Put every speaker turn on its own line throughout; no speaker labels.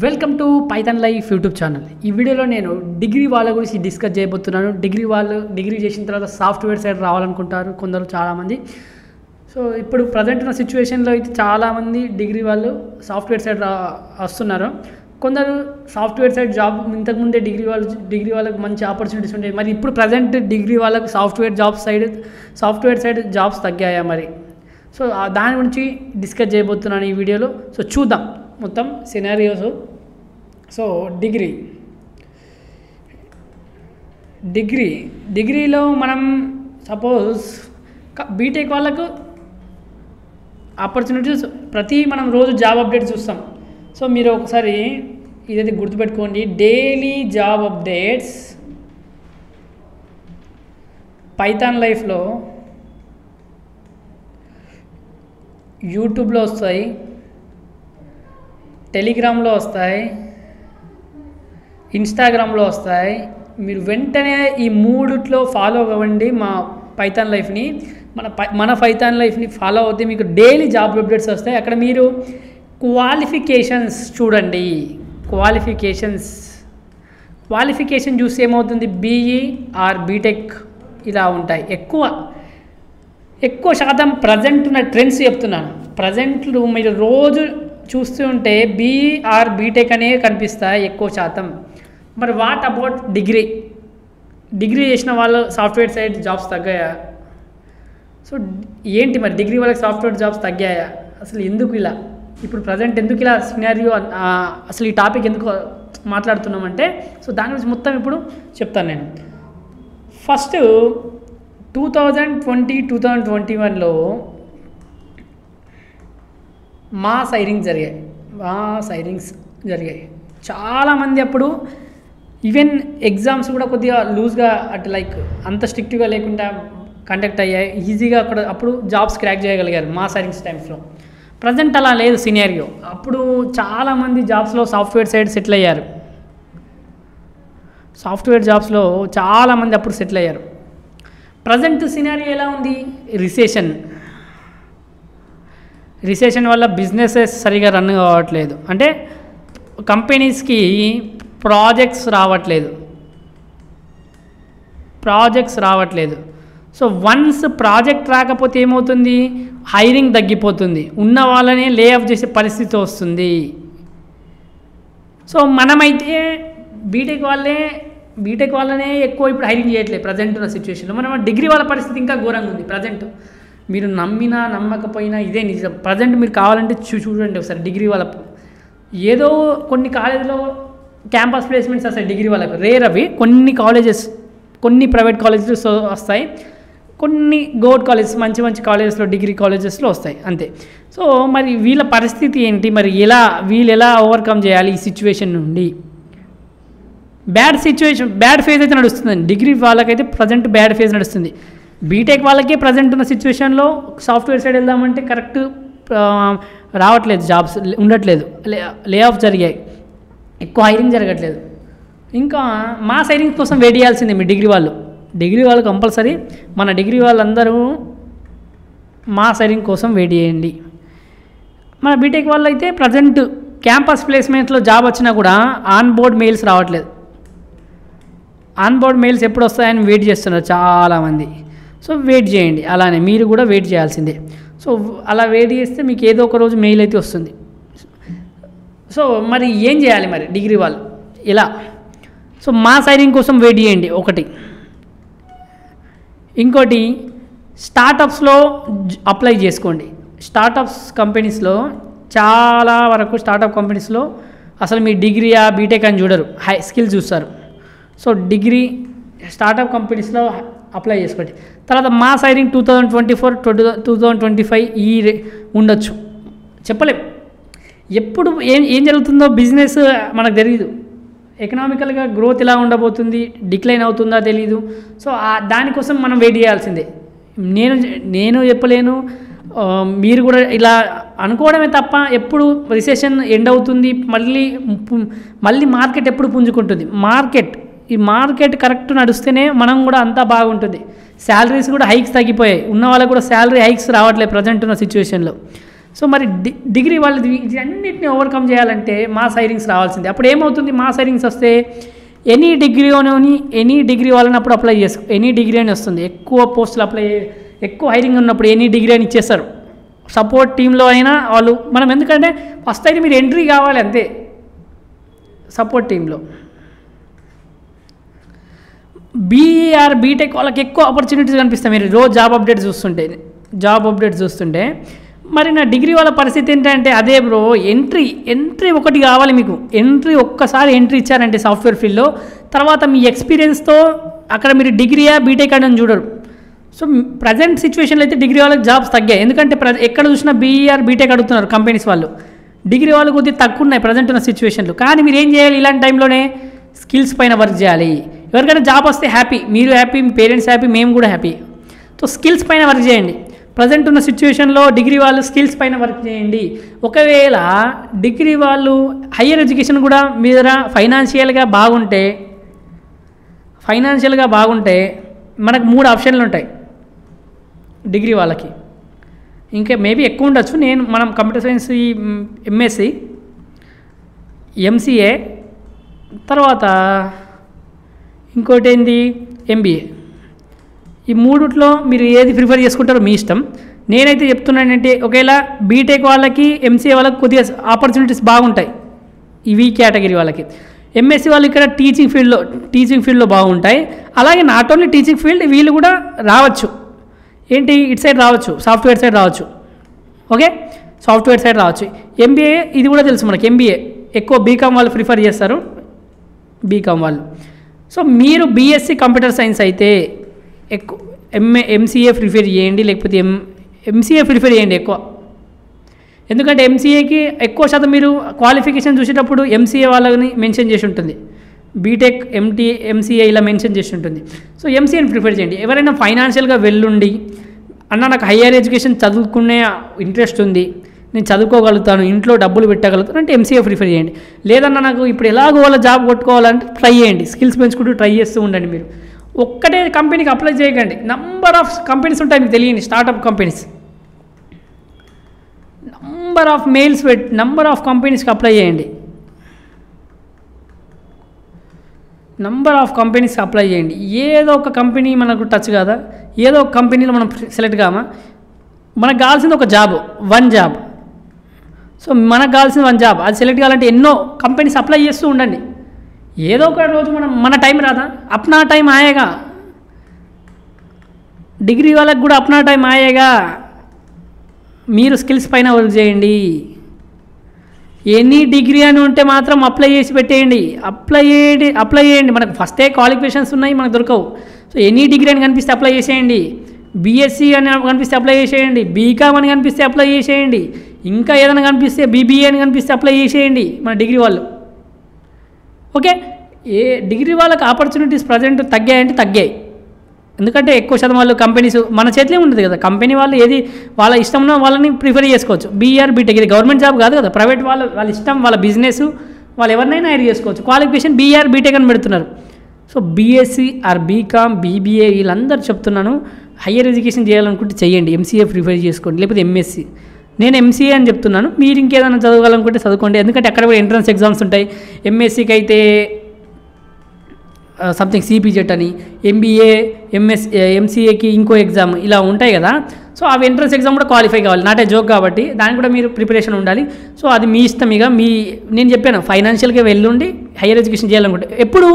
Welcome to Python life YouTube channel. ఈ వీడియోలో నేను డిగ్రీ వాళ్ళ గురించి డిస్కస్ చేయబోతున్నాను. డిగ్రీ చేసిన తర్వాత సాఫ్ట్వేర్ సైడ్ రావాలనుకుంటారు కొందరు చాలామంది. సో ఇప్పుడు ప్రజెంట్ ఉన్న సిచ్యువేషన్లో అయితే చాలామంది డిగ్రీ వాళ్ళు సాఫ్ట్వేర్ సైడ్ వస్తున్నారు. కొందరు సాఫ్ట్వేర్ సైడ్ జాబ్ ఇంతకుముందే డిగ్రీ వాళ్ళకి మంచి ఆపర్చునిటీస్ ఉంటాయి. మరి ఇప్పుడు ప్రజెంట్ డిగ్రీ వాళ్ళకి సాఫ్ట్వేర్ సైడ్ జాబ్స్ తగ్గాయా మరి? సో దాని గురించి డిస్కస్ చేయబోతున్నాను ఈ వీడియోలో. సో చూద్దాం మొత్తం సినారియోస్. సో డిగ్రీలో మనం సపోజ్ బీటెక్ వాళ్ళకు ఆపర్చునిటీస్ మనం రోజు జాబ్ అప్డేట్స్ చూస్తాం. సో మీరు ఒకసారి ఇదైతే గుర్తుపెట్టుకోండి, డైలీ జాబ్ అప్డేట్స్ పైథాన్ లైఫ్లో యూట్యూబ్లో వస్తాయి, టెలిగ్రామ్లో వస్తాయి, ఇన్స్టాగ్రామ్లో వస్తాయి. మీరు వెంటనే ఈ మూడిట్లో ఫాలో అవ్వండి మా పైథాన్ లైఫ్ని. మన పైథాన్ లైఫ్ని ఫాలో అవుతే మీకు డైలీ జాబ్ అప్డేట్స్ వస్తాయి. అక్కడ మీరు క్వాలిఫికేషన్స్ చూడండి. క్వాలిఫికేషన్ చూస్తే ఏమవుతుంది, బీఈ ఆర్ బీటెక్ ఇలా ఉంటాయి. ఎక్కువ శాతం ప్రజెంట్ ఉన్న ట్రెండ్స్ చెప్తున్నాను. ప్రజెంట్ మీరు రోజు చూస్తూ ఉంటే బీఈ ఆర్ బీటెక్ అనేవి కనిపిస్తాయి ఎక్కువ శాతం. మరి వాట్ అబౌట్ డిగ్రీ చేసిన వాళ్ళు సాఫ్ట్వేర్ సైడ్ జాబ్స్ తగ్గాయా? సో ఏంటి మరి డిగ్రీ వాళ్ళకి సాఫ్ట్వేర్ జాబ్స్ తగ్గాయా? అసలు ఎందుకు ఇలా, ఇప్పుడు ప్రజెంట్ ఎందుకు ఇలా సినారియో, అసలు ఈ టాపిక్ ఎందుకు మాట్లాడుతున్నామంటే సో దాని గురించి మొత్తం ఇప్పుడు చెప్తాను నేను. ఫస్ట్ 2020-2021లో మాస్ హైరింగ్స్ జరిగాయి. చాలామంది అప్పుడు ఈవెన్ ఎగ్జామ్స్ కూడా కొద్దిగా లూజ్గా అంత స్ట్రిక్ట్గా లేకుండా కండక్ట్ అయ్యాయి. ఈజీగా అప్పుడు జాబ్స్ క్రాక్ చేయగలిగారు మాస్ హైరింగ్స్ టైమ్స్లో. ప్రజెంట్ అలా లేదు సినారియో. అప్పుడు చాలామంది జాబ్స్లో సాఫ్ట్వేర్ సైడ్ సెటిల్ అయ్యారు. సాఫ్ట్వేర్ జాబ్స్లో చాలామంది అప్పుడు సెటిల్ అయ్యారు. ప్రజెంట్ సినారియో ఎలా ఉంది, రిసెషన్ వల్ల బిజినెసెస్ సరిగా రన్ కావట్లేదు. అంటే కంపెనీస్కి ప్రాజెక్ట్స్ రావట్లేదు. సో వన్స్ ప్రాజెక్ట్ రాకపోతే ఏమవుతుంది, హైరింగ్ తగ్గిపోతుంది, ఉన్న వాళ్ళనే లే ఆఫ్ చేసే పరిస్థితి వస్తుంది. సో మనమైతే బీటెక్ వాళ్ళనే ఎక్కువ ఇప్పుడు హైరింగ్ చేయట్లేదు ప్రజెంట్ ఉన్న సిచ్యువేషన్లో. మనం డిగ్రీ వాళ్ళ పరిస్థితి ఇంకా ఘోరంగా ఉంది. ప్రజెంట్ మీరు నమ్మినా నమ్మకపోయినా ఇదే నిజం. ప్రజెంట్ మీరు కావాలంటే చూడండి ఒకసారి డిగ్రీ వాళ్ళ ఏదో కొన్ని కాలేజీలో క్యాంపస్ ప్లేస్మెంట్స్ వస్తాయి డిగ్రీ వాళ్ళకు, రేర్ అవి. కొన్ని ప్రైవేట్ కాలేజెస్ వస్తాయి, కొన్ని గవర్నమెంట్ కాలేజెస్ మంచి కాలేజెస్లో డిగ్రీ కాలేజెస్లో వస్తాయి అంతే. సో మరి వీళ్ళ పరిస్థితి ఏంటి, మరి వీళ్ళు ఎలా ఓవర్కమ్ చేయాలి ఈ సిచ్యువేషన్ నుండి? బ్యాడ్ ఫేజ్ అయితే నడుస్తుందండి. డిగ్రీ వాళ్ళకైతే ప్రజెంట్ బ్యాడ్ ఫేజ్ నడుస్తుంది. బీటెక్ వాళ్ళకే ప్రజెంట్ ఉన్న సిచ్యువేషన్లో సాఫ్ట్వేర్ సైడ్ వెళ్దామంటే కరెక్ట్ రావట్లేదు, జాబ్స్ ఉండట్లేదు, లే ఆఫ్ జరిగాయి, ఎక్కువ హైరింగ్ జరగట్లేదు. ఇంకా మాస్ హైరింగ్ కోసం వెయిట్ చేయాల్సిందే మీ డిగ్రీ వాళ్ళు కంపల్సరీ. మన డిగ్రీ వాళ్ళందరూ మాస్ హైరింగ్ కోసం వెయిట్ చేయండి. మన బీటెక్ వాళ్ళు అయితే ప్రజెంట్ క్యాంపస్ ప్లేస్మెంట్లో జాబ్ వచ్చినా కూడా ఆన్ బోర్డ్ మెయిల్స్ రావట్లేదు. ఆన్ బోర్డ్ మెయిల్స్ ఎప్పుడు వస్తాయని వెయిట్ చేస్తున్నారు చాలామంది. సో వెయిట్ చేయండి, అలానే మీరు కూడా వెయిట్ చేయాల్సిందే. సో అలా వెయిట్ చేస్తే మీకు ఏదో ఒక రోజు మెయిల్ అయితే వస్తుంది. సో మరి ఏం చేయాలి మరి డిగ్రీ వాళ్ళు ఇలా? సో మాస్ హైరింగ్ కోసం వెయిట్ చేయండి ఒకటి. ఇంకోటి, స్టార్టప్స్లో అప్లై చేసుకోండి. కంపెనీస్లో చాలా వరకు స్టార్టప్ కంపెనీస్లో అసలు మీ డిగ్రీయా బీటెక్ అని చూడరు, స్కిల్స్ చూస్తారు. సో స్టార్టప్ కంపెనీస్లో అప్లై చేసుకోండి. తర్వాత మాస్ హైరింగ్ 2024-2025 ఉండొచ్చు, చెప్పలేం. ఎప్పుడు ఏం జరుగుతుందో బిజినెస్ మనకు తెలియదు. ఎకనామికల్గా గ్రోత్ ఎలా ఉండబోతుంది, డిక్లైన్ అవుతుందా తెలీదు. సో దానికోసం మనం వెయిట్ చేయాల్సిందే. నేను చెప్పలేను, మీరు కూడా ఇలా అనుకోవడమే తప్ప ఎప్పుడు రిసెషన్ ఎండ్ అవుతుంది, మళ్ళీ మార్కెట్ ఎప్పుడు పుంజుకుంటుంది. ఈ మార్కెట్ కరెక్ట్ నడుస్తేనే మనం కూడా అంతా బాగుంటుంది. శాలరీస్ కూడా హైక్స్ తగ్గిపోయాయి, ఉన్న వాళ్ళకు కూడా శాలరీ హైక్స్ రావట్లేదు ప్రజెంట్ ఉన్న సిచ్యువేషన్లో. సో మరి డిగ్రీ వాళ్ళది అన్నిటిని ఓవర్కమ్ చేయాలంటే మాస్ హైరింగ్స్ రావాల్సిందే. అప్పుడు ఏమవుతుంది, మాస్ హైరింగ్స్ వస్తే ఎనీ డిగ్రీ వాళ్ళని అప్పుడు అప్లై చేసుకో, ఎనీ డిగ్రీ అని వస్తుంది. ఎక్కువ పోస్టులు ఎక్కువ హైరింగ్ ఉన్నప్పుడు ఎనీ డిగ్రీ అని ఇచ్చేస్తారు. సపోర్ట్ టీంలో అయినా వాళ్ళు మనం, ఎందుకంటే ఫస్ట్ అయితే మీరు ఎంట్రీ కావాలి అంతే. సపోర్ట్ టీంలో బీటెక్ వాళ్ళకి ఎక్కువ ఆపర్చునిటీస్ కనిపిస్తాయి. మీరు రోజు జాబ్ అప్డేట్స్ చూస్తుంటే మరి నా డిగ్రీ వాళ్ళ పరిస్థితి ఏంటంటే అదే బ్రో, ఎంట్రీ ఒకటి కావాలి మీకు. ఒక్కసారి ఎంట్రీ ఇచ్చారంటే సాఫ్ట్వేర్ ఫీల్డ్లో, తర్వాత మీ ఎక్స్పీరియన్స్తో అక్కడ మీరు డిగ్రీయా బీటెక్ అని చూడరు. సో ప్రజెంట్ సిచ్యువేషన్లో అయితే డిగ్రీ వాళ్ళకి జాబ్స్ తగ్గాయి. ఎందుకంటే ఎక్కడ చూసినా బీటెక్ అడుగుతున్నారు కంపెనీస్ వాళ్ళు. డిగ్రీ వాళ్ళు కొద్దిగా తక్కువ ఉన్నాయి ప్రజెంట్ ఉన్న సిచ్యువేషన్లో. కానీ మీరు ఏం చేయాలి, ఇలాంటి టైంలోనే స్కిల్స్ పైన వర్క్ చేయాలి. ఎవరికైనా జాబ్ వస్తే హ్యాపీ, మీరు హ్యాపీ, మీ పేరెంట్స్ హ్యాపీ, మేము కూడా హ్యాపీ. సో స్కిల్స్ పైన వర్క్ చేయండి. ప్రజెంట్ ఉన్న సిచ్యువేషన్లో డిగ్రీ వాళ్ళు స్కిల్స్ పైన వర్క్ చేయండి. ఒకవేళ డిగ్రీ వాళ్ళు హయ్యర్ ఎడ్యుకేషన్ కూడా మీద ఫైనాన్షియల్గా బాగుంటే మనకు 3 ఆప్షన్లు ఉంటాయి డిగ్రీ వాళ్ళకి. ఇంకా మేబీ ఎక్కువ ఉండొచ్చు. మనం కంప్యూటర్ సైన్స్, ఎంఎస్సి, ఎంసీఏ, తర్వాత ఇంకోటి ఏంది ఎంబీఏ. ఈ 3లో మీరు ఏది ప్రిఫర్ చేసుకుంటారో మీ ఇష్టం. నేనైతే చెప్తున్నానంటే ఒకవేళ బీటెక్ వాళ్ళకి, ఎంసీఏ వాళ్ళకి కొద్దిగా ఆపర్చునిటీస్ బాగుంటాయి ఈ కేటగిరీ వాళ్ళకి. ఎంఎస్సీ వాళ్ళు ఇక్కడ టీచింగ్ ఫీల్డ్లో బాగుంటాయి. అలాగే నాట్ ఓన్లీ టీచింగ్ ఫీల్డ్, వీళ్ళు కూడా రావచ్చు. ఇటు సైడ్ రావచ్చు, సాఫ్ట్వేర్ సైడ్ రావచ్చు. ఓకే, సాఫ్ట్వేర్ సైడ్ రావచ్చు. ఎంబీఏ ఇది కూడా తెలుసు మనకి. ఎంబీఏ ఎక్కువ బీకామ్ వాళ్ళు ప్రిఫర్ చేస్తారు, బీకామ్ వాళ్ళు. సో మీరు బీఎస్సీ కంప్యూటర్ సైన్స్ అయితే ఎక్కువ ఎంసీఏ ప్రిఫర్ చేయండి, లేకపోతే ఎంసీఏ ప్రిఫర్ చేయండి ఎక్కువ. ఎందుకంటే ఎంసీఏకి ఎక్కువ శాతం మీరు క్వాలిఫికేషన్ చూసేటప్పుడు ఎంసీఏ వాళ్ళని మెన్షన్ చేసి ఉంటుంది, బీటెక్, ఎంసీఏ ఇలా మెన్షన్ చేసి ఉంటుంది. సో ఎంసీఏని ప్రిఫర్ చేయండి. ఎవరైనా ఫైనాన్షియల్గా వెళ్ళుండి, అన్న నాకు హయ్యర్ ఎడ్యుకేషన్ చదువుకునే ఇంట్రెస్ట్ ఉంది, నేను చదువుకోగలుగుతాను, ఇంట్లో డబ్బులు పెట్టగలుగుతాను అంటే ఎంసీఏ ప్రిఫర్ చేయండి. లేదన్నా నాకు ఇప్పుడు ఎలాగో వాళ్ళ జాబ్ కొట్టుకోవాలంటే ట్రై చేయండి, స్కిల్స్ పెంచుకుంటూ ట్రై చేస్తూ ఉండండి. మీరు ఒక్కటే కంపెనీకి అప్లై చేయకండి, నంబర్ ఆఫ్ కంపెనీస్ ఉంటాయి మీకు తెలియని, స్టార్టప్ కంపెనీస్. నంబర్ ఆఫ్ కంపెనీస్కి అప్లై చేయండి. ఏదో ఒక కంపెనీ మనకు టచ్ కాదా, ఏదో ఒక కంపెనీలో మనం సెలెక్ట్ కామా. మనకు కావాల్సింది ఒక జాబ్, 1 జాబ్. సో మనకు కావాల్సింది 1 జాబ్, అది సెలెక్ట్ కావాలంటే ఎన్నో కంపెనీస్ అప్లై చేస్తూ ఉండండి. ఏదో ఒక రోజు మన టైం రాదా, అప్నా టైం ఆయేగా. డిగ్రీ వాళ్ళకి కూడా అప్నా టైం ఆయేగా. మీరు స్కిల్స్ పైన వర్క్ చేయండి. ఎనీ డిగ్రీ అని ఉంటే మాత్రం అప్లై చేసి పెట్టేయండి, అప్లై చేయండి. మనకు ఫస్టే క్వాలిఫికేషన్స్ ఉన్నాయి, మనకు దొరకవు. సో ఎనీ డిగ్రీ అని కనిపిస్తే అప్లై చేసేయండి, బీఎస్సీ అని కనిపిస్తే అప్లై చేసేయండి, బీకామ్ అని కనిపిస్తే అప్లై చేసేయండి, ఇంకా ఏదైనా కనిపిస్తే బీబీఏ అని కనిపిస్తే అప్లై చేసేయండి మన డిగ్రీ వాళ్ళు. ఓకే, డిగ్రీ వాళ్ళకి ఆపర్చునిటీస్ ప్రజెంట్ తగ్గాయంటే తగ్గాయి. ఎందుకంటే ఎక్కువ శాతం వాళ్ళు కంపెనీస్ మన చేతిలో ఉంటుంది కదా, కంపెనీ వాళ్ళు ఏది వాళ్ళ ఇష్టం ఉన్న వాళ్ళని ప్రిఫర్ చేసుకోవచ్చు. బీటెక్ ఇది గవర్నమెంట్ జాబ్ కాదు కదా, ప్రైవేట్ వాళ్ళ ఇష్టం, వాళ్ళ బిజినెస్, వాళ్ళు ఎవరినైనా హైర్ చేసుకోవచ్చు. క్వాలిఫికేషన్ బీటెక్ అని పెడుతున్నారు. So BSc or BCom, BBA వీళ్ళందరూ చెప్తున్నాను, హయ్యర్ ఎడ్యుకేషన్ చేయాలనుకుంటే చేయండి, ఎంసీఏ ప్రిఫర్ చేసుకోండి, లేకపోతే ఎంఎస్సీ. నేను ఎంసీఏ అని చెప్తున్నాను, మీరు ఇంకేదైనా చదవాలనుకుంటే చదువుకోండి. ఎందుకంటే అక్కడ కూడా ఎంట్రన్స్ ఎగ్జామ్స్ ఉంటాయి. ఎంఎస్సీకి అయితే సంథింగ్ సిపిజెట్ అని, ఎంసీఏకి ఇంకో ఎగ్జామ్ ఇలా ఉంటాయి కదా. సో అవి ఎంట్రన్స్ ఎగ్జామ్ కూడా క్వాలిఫై కావాలి, నాట్ ఏ జోక్ కాబట్టి దానికి కూడా మీరు ప్రిపరేషన్ ఉండాలి. సో అది మీ ఇష్టం. ఇక నేను చెప్పాను ఫైనాన్షియల్గా వెళ్ళుండి హయ్యర్ ఎడ్యుకేషన్ చేయాలనుకుంటే, ఎప్పుడు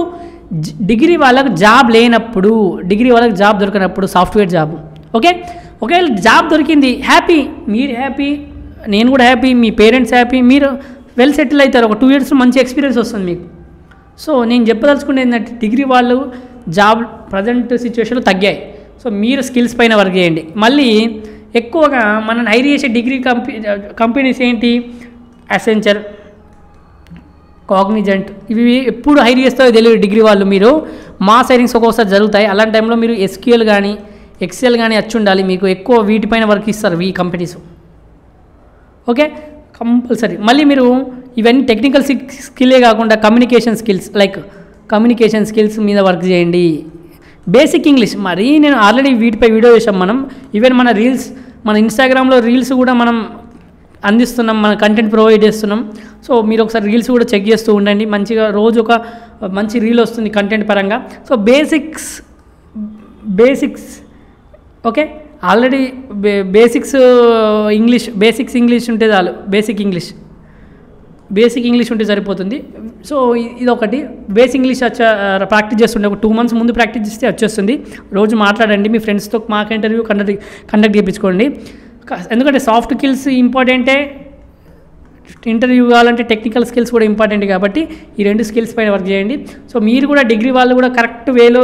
డిగ్రీ వాళ్ళకు జాబ్ లేనప్పుడు, డిగ్రీ వాళ్ళకి జాబ్ దొరకనప్పుడు సాఫ్ట్వేర్ జాబ్. ఓకే, ఒకవేళ జాబ్ దొరికింది, హ్యాపీ, మీరు హ్యాపీ, నేను కూడా హ్యాపీ, మీ పేరెంట్స్ హ్యాపీ, మీరు వెల్ సెటిల్ అవుతారు. ఒక 2 years మంచి ఎక్స్పీరియన్స్ వస్తుంది మీకు. సో నేను చెప్పదలుచుకునేది ఏంటంటే డిగ్రీ వాళ్ళు జాబ్ ప్రజెంట్ సిచ్యువేషన్లో తగ్గాయి. సో మీరు స్కిల్స్ పైన వర్క్ చేయండి. మళ్ళీ ఎక్కువగా మనం హైర్ చేసే డిగ్రీ కంపెనీస్ ఏంటి, అసెంచర్, కాగ్నిజెంట్, ఇవి ఎప్పుడు హైర్ చేస్తారో తెలియదు డిగ్రీ వాళ్ళు. మీరు మాస్ హైరింగ్స్ ఒక్కోసారి జరుగుతాయి, అలాంటి టైంలో మీరు ఎస్క్యూఎల్ కానీ ఎక్సెల్ కానీ వచ్చి ఉండాలి. మీకు ఎక్కువ వీటిపైన వర్క్ ఇస్తారు ఈ కంపెనీస్. Okay, compulsory. మళ్ళీ మీరు ఇవన్నీ టెక్నికల్ స్కిల్లే కాకుండా కమ్యూనికేషన్ స్కిల్స్ మీద వర్క్ చేయండి. బేసిక్ ఇంగ్లీష్ మరి నేను ఆల్రెడీ వీటిపై వీడియో చేసాం మనం. ఈవెన్ మన ఇన్స్టాగ్రామ్లో రీల్స్ కూడా మనం అందిస్తున్నాం, మన కంటెంట్ ప్రొవైడ్ చేస్తున్నాం. సో మీరు ఒకసారి రీల్స్ కూడా చెక్ చేస్తూ ఉండండి. మంచిగా రోజు ఒక మంచి రీల్ వస్తుంది కంటెంట్ పరంగా. So basics okay, already basics English ఉంటే చాలు. బేసిక్ ఇంగ్లీష్ ఉంటే సరిపోతుంది. సో ఇదొకటి బేసిక్ ఇంగ్లీష్ ప్రాక్టీస్ చేస్తుండే, ఒక 2 months ముందు ప్రాక్టీస్ చేస్తే వచ్చేస్తుంది. రోజు మాట్లాడండి, మీ ఫ్రెండ్స్తో మాక్ ఇంటర్వ్యూ కండక్ట్ చేయించుకోండి. ఎందుకంటే సాఫ్ట్ స్కిల్స్ ఇంపార్టెంటే, ఇంటర్వ్యూ కావాలంటే టెక్నికల్ స్కిల్స్ కూడా ఇంపార్టెంట్ కాబట్టి ఈ 2 స్కిల్స్ పైన వర్క్ చేయండి. సో మీరు కూడా డిగ్రీ వాళ్ళు కూడా కరెక్ట్ వేలో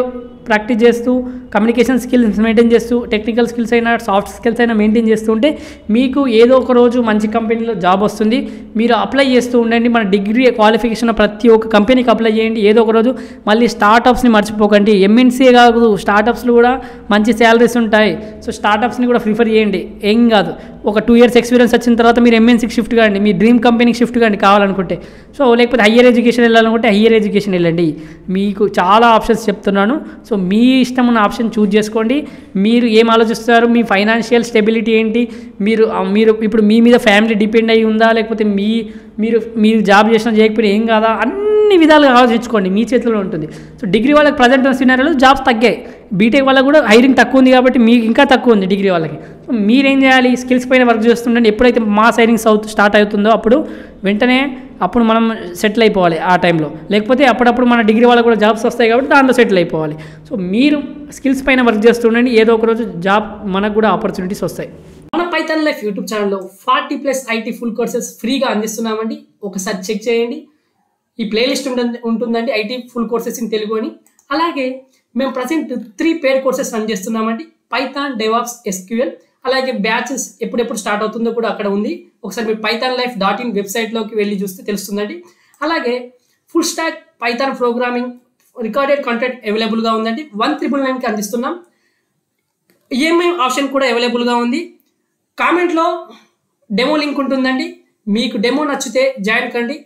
ప్రాక్టీస్ చేస్తూ, కమ్యూనికేషన్ స్కిల్స్ మెయింటైన్ చేస్తూ, టెక్నికల్ స్కిల్స్ అయినా సాఫ్ట్ స్కిల్స్ అయినా మెయింటైన్ చేస్తూ ఉంటే మీకు ఏదో ఒక రోజు మంచి కంపెనీలో జాబ్ వస్తుంది. మీరు అప్లై చేస్తూ ఉండండి. మన డిగ్రీ క్వాలిఫికేషన్ ప్రతి ఒక్క కంపెనీకి అప్లై చేయండి. ఏదో ఒక రోజు మళ్ళీ స్టార్టప్స్ని మర్చిపోకండి. ఎంఎన్సీ కాదు, స్టార్టప్స్లో కూడా మంచి శాలరీస్ ఉంటాయి. సో స్టార్టప్స్ని కూడా ప్రిఫర్ చేయండి. ఏం కాదు, ఒక 2 years ఎక్స్పీరియన్స్ వచ్చిన తర్వాత మీరు ఎంఎన్సీకి షిఫ్ట్ కాండి, మీ డ్రీమ్ కంపెనీకి షిఫ్ట్ కాండి కావాలనుకుంటే. సో లేకపోతే హయ్యర్ ఎడ్యుకేషన్ వెళ్ళాలనుకుంటే హయ్యర్ ఎడ్యుకేషన్ వెళ్ళండి. మీకు చాలా ఆప్షన్స్ చెప్తున్నాను. సో మీ ఇష్టం ఉన్న ఆప్షన్ చూజ్ చేసుకోండి. మీరు ఏం ఆలోచిస్తారు, మీ ఫైనాన్షియల్ స్టెబిలిటీ ఏంటి, మీరు ఇప్పుడు మీ మీద ఫ్యామిలీ డిపెండ్ అయ్యి ఉందా, లేకపోతే మీరు జాబ్ చేసినా చేయకపోయినా ఏం కాదా, అన్ని విధాలుగా ఆలోచించుకోండి. మీ చేతిలో ఉంటుంది. సో డిగ్రీ వాళ్ళకి ప్రజెంట్ సినారియోలో జాబ్స్ తగ్గాయి. బీటెక్ వాళ్ళకి కూడా హైరింగ్ తక్కువ ఉంది కాబట్టి మీకు ఇంకా తక్కువ ఉంది డిగ్రీ వాళ్ళకి. సో మీరేం చేయాలి, స్కిల్స్ పైన వర్క్ చేస్తుండండి. ఎప్పుడైతే మాస్ హైరింగ్ స్టార్ట్ అవుతుందో అప్పుడు మనం సెటిల్ అయిపోవాలి ఆ టైంలో. లేకపోతే అప్పుడప్పుడు మన డిగ్రీ వాళ్ళకి కూడా జాబ్స్ వస్తాయి కాబట్టి దాంట్లో సెటిల్ అయిపోవాలి. సో మీరు స్కిల్స్ పైన వర్క్ చేస్తుండండి. ఏదో ఒక రోజు జాబ్ మనకు కూడా ఆపర్చునిటీస్ వస్తాయి. మన పైథాన్ లైఫ్ యూట్యూబ్ ఛానల్లో 40+ IT ఫుల్ కోర్సెస్ ఫ్రీగా అందిస్తున్నామండి. ఒకసారి చెక్ చేయండి. ఈ ప్లేలిస్ట్ ఉంటుందండి, IT full courses in Telugu అని. అలాగే మేము ప్రజెంట్ 3 paid కోర్సెస్ రన్ చేస్తున్నామండి. Python, DevOps, SQL. అలాగే బ్యాచెస్ ఎప్పుడెప్పుడు స్టార్ట్ అవుతుందో కూడా అక్కడ ఉంది. ఒకసారి మీరు pythonlife.in వెబ్సైట్లోకి వెళ్ళి చూస్తే తెలుస్తుందండి. అలాగే full stack Python programming recorded content అవైలబుల్గా ఉందండి. 1999కి అందిస్తున్నాం. EMI ఆప్షన్ కూడా అవైలబుల్గా ఉంది. కామెంట్లో డెమో లింక్ ఉంటుందండి. మీకు డెమో నచ్చితే జాయిన్ కండి.